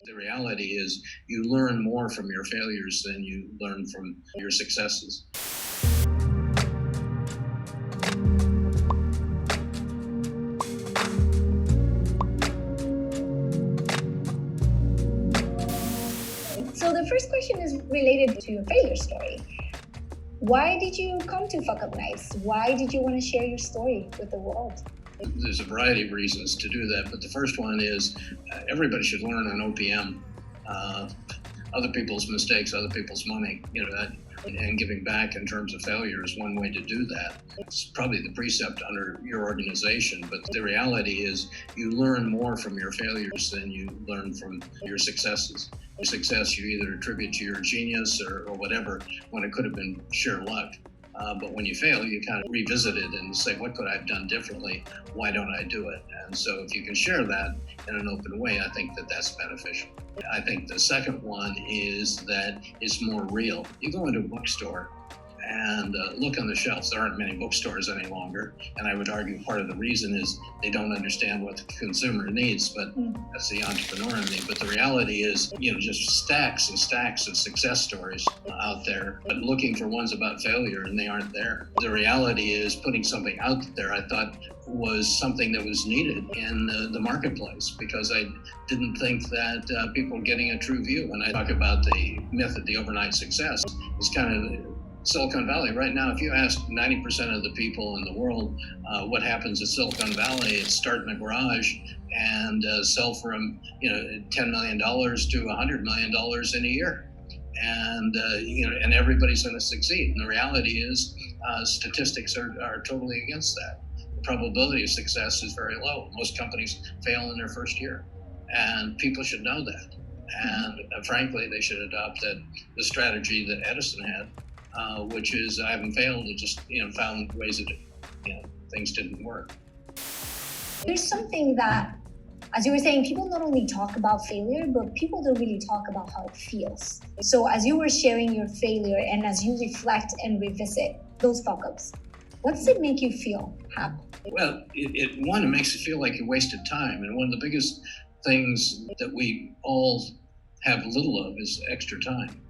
The reality is you learn more from your failures than you learn from your successes. So the first question is related to your failure story. Why did you come to Fuckup Nights? Why did you want to share your story with the world? There's a variety of reasons to do that, but the first one is everybody should learn on OPM. Other people's mistakes, other people's money, and giving back in terms of failure is one way to do that. It's probably the precept under your organization, but the reality is you learn more from your failures than you learn from your successes. Your success you either attribute to your genius or whatever, when it could have been sheer luck. But when you fail, you kind of revisit it and say, what could I have done differently? Why don't I do it? And so if you can share that in an open way, I think that that's beneficial. I think the second one is that it's more real. You go into a bookstore and look on the shelves. There aren't many bookstores any longer. And I would argue part of the reason is they don't understand what the consumer needs, but that's the entrepreneur in me. But the reality is, just stacks and stacks of success stories out there, but looking for ones about failure and they aren't there. The reality is putting something out there, I thought was something that was needed in the marketplace, because I didn't think that people were getting a true view. When I talk about the myth of the overnight success, it's kind of Silicon Valley. Right now, if you ask 90% of the people in the world what happens at Silicon Valley, it's start in a garage and sell from $10 million to $100 million in a year. And and everybody's going to succeed. And the reality is statistics are totally against that. The probability of success is very low. Most companies fail in their first year, and people should know that. And frankly, they should adopt the strategy that Edison had, which is I haven't failed. It just found ways that things didn't work. There's something that, as you were saying, people not only talk about failure, but people don't really talk about how it feels. So as you were sharing your failure and as you reflect and revisit those fuck-ups, what does it make you feel happy? Well, it makes you feel like you wasted time. And one of the biggest things that we all have little of is extra time.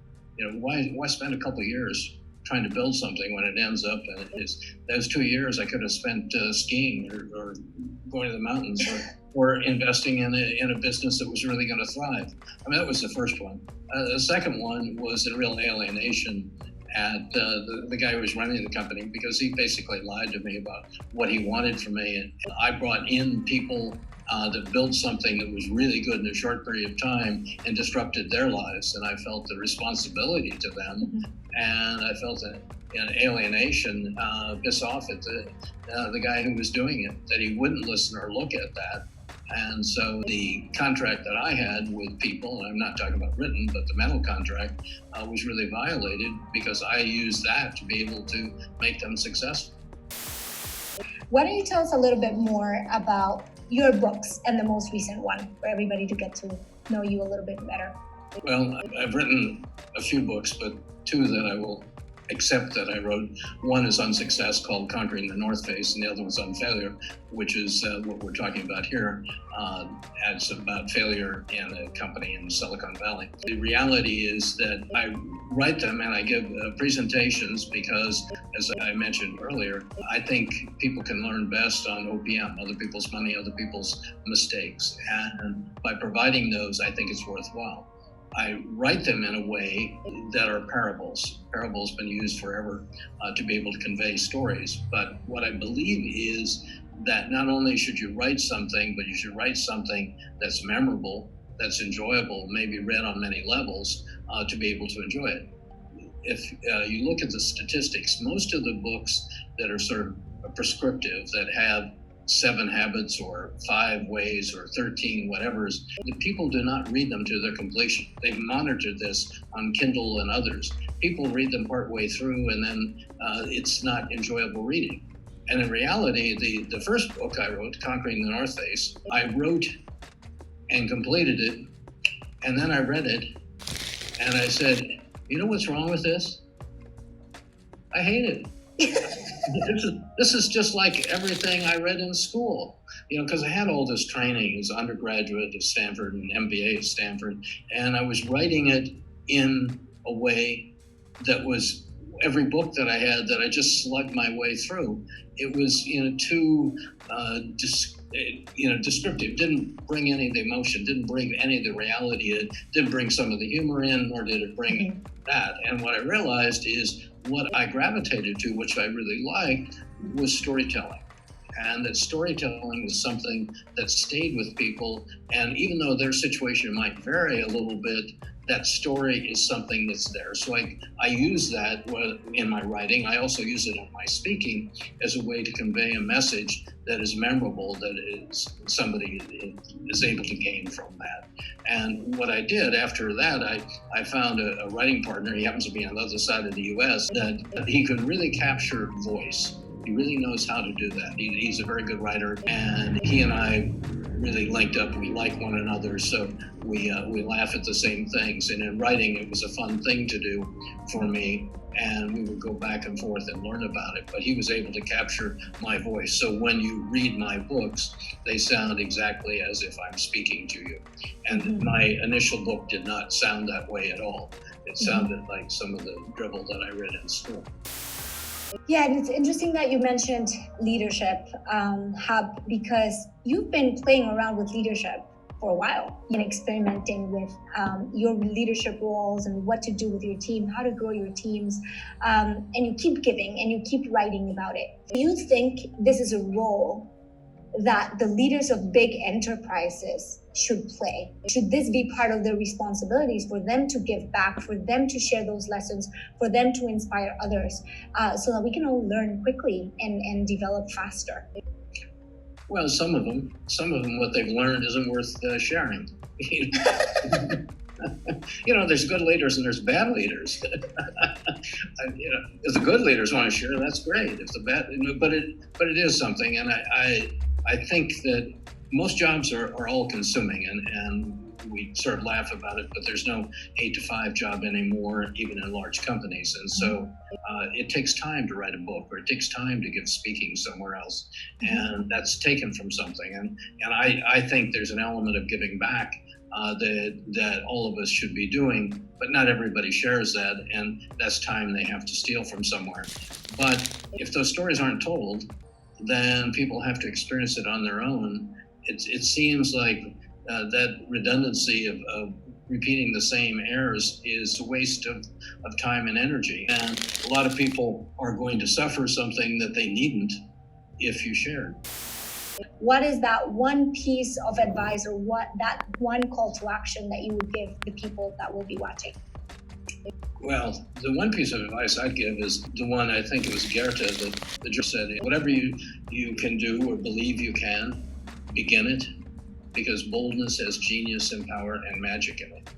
Why spend a couple of years trying to build something when it ends up and those 2 years I could have spent skiing or going to the mountains or investing in a business that was really going to thrive. I mean, that was the first one. The second one was a real alienation at the guy who was running the company, because he basically lied to me about what he wanted from me. And I brought in people that built something that was really good in a short period of time and disrupted their lives. And I felt the responsibility to them. And I felt an alienation, piss off at the guy who was doing it, that he wouldn't listen or look at that. And so the contract that I had with people, and I'm not talking about written, but the mental contract was really violated because I used that to be able to make them successful. Why don't you tell us a little bit more about your books and the most recent one for everybody to get to know you a little bit better? Well, I've written a few books, but two that I will accept that I wrote. One is on success, called Conquering the North Face, and the other one's on failure, which is what we're talking about here. It's about failure in a company in Silicon Valley. The reality is that I write them and I give presentations because, as I mentioned earlier, I think people can learn best on OPM, other people's money, other people's mistakes. And by providing those, I think it's worthwhile. I write them in a way that are parables. Parables been used forever to be able to convey stories. But what I believe is that not only should you write something, but you should write something that's memorable, that's enjoyable, maybe read on many levels to be able to enjoy it. If you look at the statistics, most of the books that are sort of prescriptive, that have 7 habits or 5 ways or 13 whatevers, the people do not read them to their completion. They've monitored this on Kindle and others. People read them partway through and then it's not enjoyable reading. And in reality, the first book I wrote, Conquering the North Face, I wrote and completed it, and then I read it and I said, you know what's wrong with this? I hate it. This is just like everything I read in school, because I had all this training as undergraduate at Stanford and MBA at Stanford, and I was writing it in a way that was every book that I had that I just slugged my way through. It was too descriptive. Didn't bring any of the emotion. Didn't bring any of the reality. It didn't bring some of the humor in, nor did it bring that. And what I realized is what I gravitated to, which I really liked, was storytelling. And that storytelling was something that stayed with people. And even though their situation might vary a little bit, that story is something that's there. So I use that in my writing. I also use it in my speaking as a way to convey a message that is memorable, that is somebody is able to gain from that. And what I did after that, I found a writing partner. He happens to be on the other side of the US, that he could really capture voice. He really knows how to do that. He's a very good writer, and he and I really linked up. We like one another, so we laugh at the same things. And in writing, it was a fun thing to do for me, and we would go back and forth and learn about it. But he was able to capture my voice. So when you read my books, they sound exactly as if I'm speaking to you. And my initial book did not sound that way at all. It sounded like some of the dribble that I read in school. Yeah, and it's interesting that you mentioned leadership, Hub, because you've been playing around with leadership for a while and experimenting with your leadership roles and what to do with your team, how to grow your teams, and you keep giving and you keep writing about it. Do you think this is a role that the leaders of big enterprises should play? Should this be part of their responsibilities for them to give back, for them to share those lessons, for them to inspire others, so that we can all learn quickly and develop faster? Well, some of them, what they've learned isn't worth sharing. There's good leaders and there's bad leaders. If the good leaders want to share, that's great. If the bad, but it is something, and I think that most jobs are all consuming, and we sort of laugh about it, but there's no 8 to 5 job anymore, even in large companies. And so it takes time to write a book, or it takes time to give speaking somewhere else. And that's taken from something. And I think there's an element of giving back that all of us should be doing, but not everybody shares that, and that's time they have to steal from somewhere. But if those stories aren't told, then people have to experience it on their own. It seems like that redundancy of repeating the same errors is a waste of time and energy. And a lot of people are going to suffer something that they needn't if you shared. What is that one piece of advice, or what that one call to action that you would give the people that will be watching? Well, the one piece of advice I'd give is the one, I think it was Goethe that just said, whatever you can do or believe you can, begin it, because boldness has genius and power and magic in it.